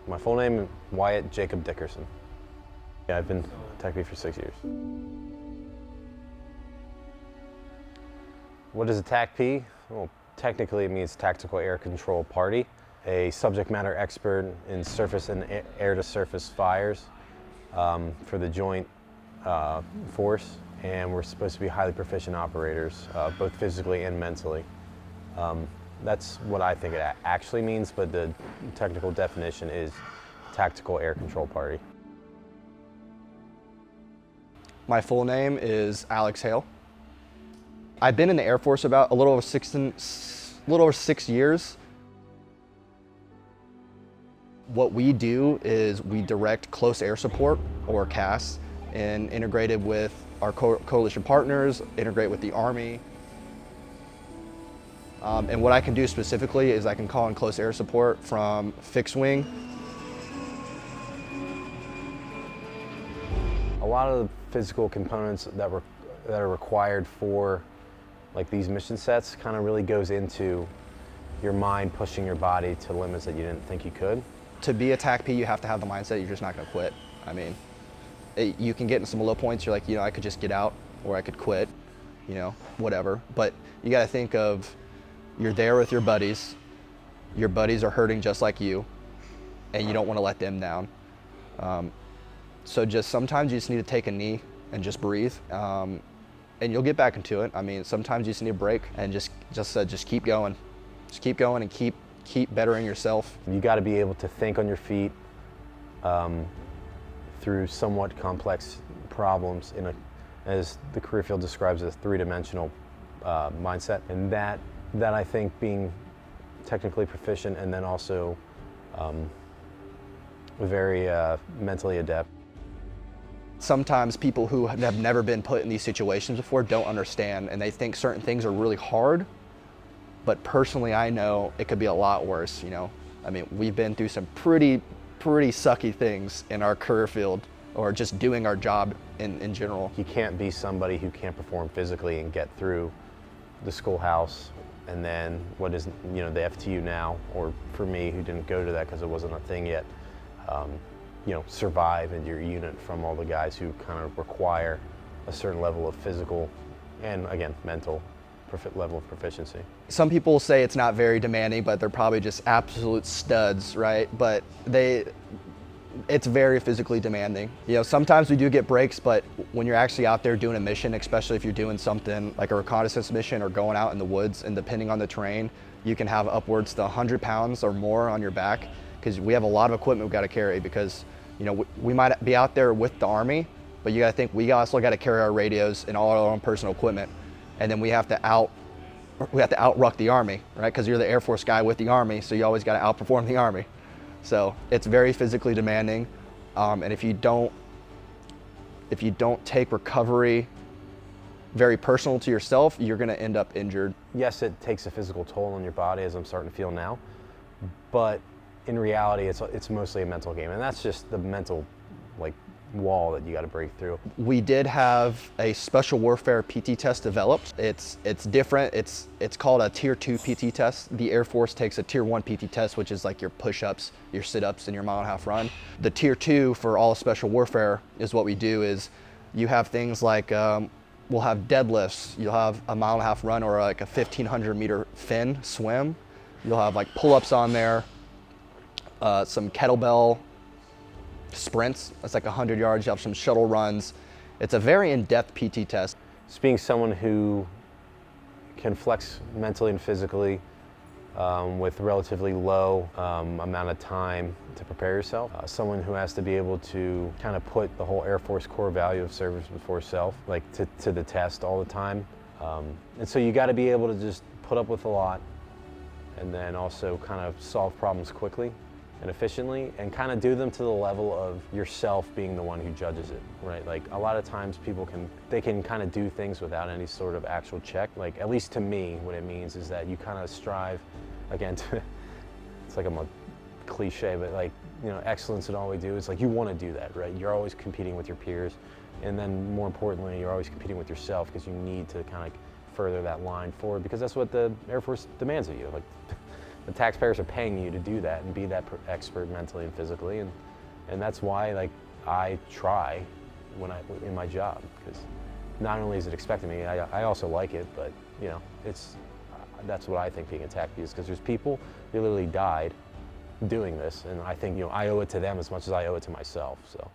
My full name is Wyatt Jacob Dickerson. Yeah, I've been TACP for 6 years. What is a TACP? Well, technically it means Tactical Air Control Party, a subject matter expert in surface and air-to-surface fires for the Joint Force, and we're supposed to be highly proficient operators, both physically and mentally. That's what I think it actually means, but the technical definition is Tactical Air Control Party. My full name is Alex Hale. I've been in the Air Force about a little over 6 years. What we do is we direct close air support, or CAS, and integrated with our coalition partners, integrate with the Army. And what I can do specifically is I can call in close air support from fixed wing. A lot of the physical components that are required for like these mission sets kind of really goes into your mind pushing your body to limits that you didn't think you could. To be a TACP, you have to have the mindset you're just not going to quit. I mean, you can get in some low points, you're like, I could just get out, or I could quit, whatever. But you got to think of, you're there with your buddies are hurting just like you, and you don't want to let them down. So just sometimes you just need to take a knee and just breathe, and you'll get back into it. I mean, sometimes you just need a break and just keep going. Just keep going and keep bettering yourself. You got to be able to think on your feet through somewhat complex problems as the career field describes, as three-dimensional mindset, and that I think being technically proficient and then also very mentally adept. Sometimes people who have never been put in these situations before don't understand, and they think certain things are really hard, but personally I know it could be a lot worse. I mean, we've been through some pretty sucky things in our career field, or just doing our job in general. You can't be somebody who can't perform physically and get through the schoolhouse and then what is the FTU now, or for me who didn't go to that because it wasn't a thing yet, survive in your unit from all the guys who kind of require a certain level of physical and, again, mental level of proficiency. Some people say it's not very demanding, but they're probably just absolute studs, right? But it's very physically demanding. Sometimes we do get breaks, but when you're actually out there doing a mission, especially if you're doing something like a reconnaissance mission or going out in the woods, and depending on the terrain, you can have upwards to 100 pounds or more on your back, because we have a lot of equipment we've got to carry, because we might be out there with the Army, but you got to think we also got to carry our radios and all our own personal equipment, and then we have to outruck the Army, right? Because you're the Air Force guy with the Army, so you always got to outperform the Army. So it's very physically demanding, and if you don't take recovery very personal to yourself, you're going to end up injured. Yes, it takes a physical toll on your body, as I'm starting to feel now, but in reality, it's mostly a mental game, and that's just the mental wall that you got to break through. We did have a special warfare PT test developed. It's different. It's called a Tier 2 PT test. The Air Force takes a Tier 1 PT test, which is like your push-ups, your sit-ups, and your mile-and-a-half run. The Tier 2 for all of special warfare is what we do is you have things like we'll have deadlifts. You'll have a mile-and-a-half run, or like a 1,500 meter fin swim. You'll have like pull-ups on there, some kettlebell sprints. That's like 100 yards. You have some shuttle runs. It's a very in-depth PT test. Just being someone who can flex mentally and physically with relatively low amount of time to prepare yourself. Someone who has to be able to kind of put the whole Air Force core value of service before self, to the test all the time. And so you got to be able to just put up with a lot, and then also kind of solve problems quickly and efficiently, and kind of do them to the level of yourself being the one who judges it, right? Like a lot of times people can kind of do things without any sort of actual check. Like, at least to me, what it means is that you kind of strive, again, it's like a cliche, but excellence in all we do. It's like you want to do that, right? You're always competing with your peers, and then more importantly, you're always competing with yourself, because you need to kind of further that line forward, because that's what the Air Force demands of you. Like, the taxpayers are paying you to do that and be that expert mentally and physically, and that's why like I try when in my job, because not only is it expected of me, I also like it, but you know, that's what I think being attacked is, because there's people who literally died doing this, and I think, you know, I owe it to them as much as I owe it to myself. So.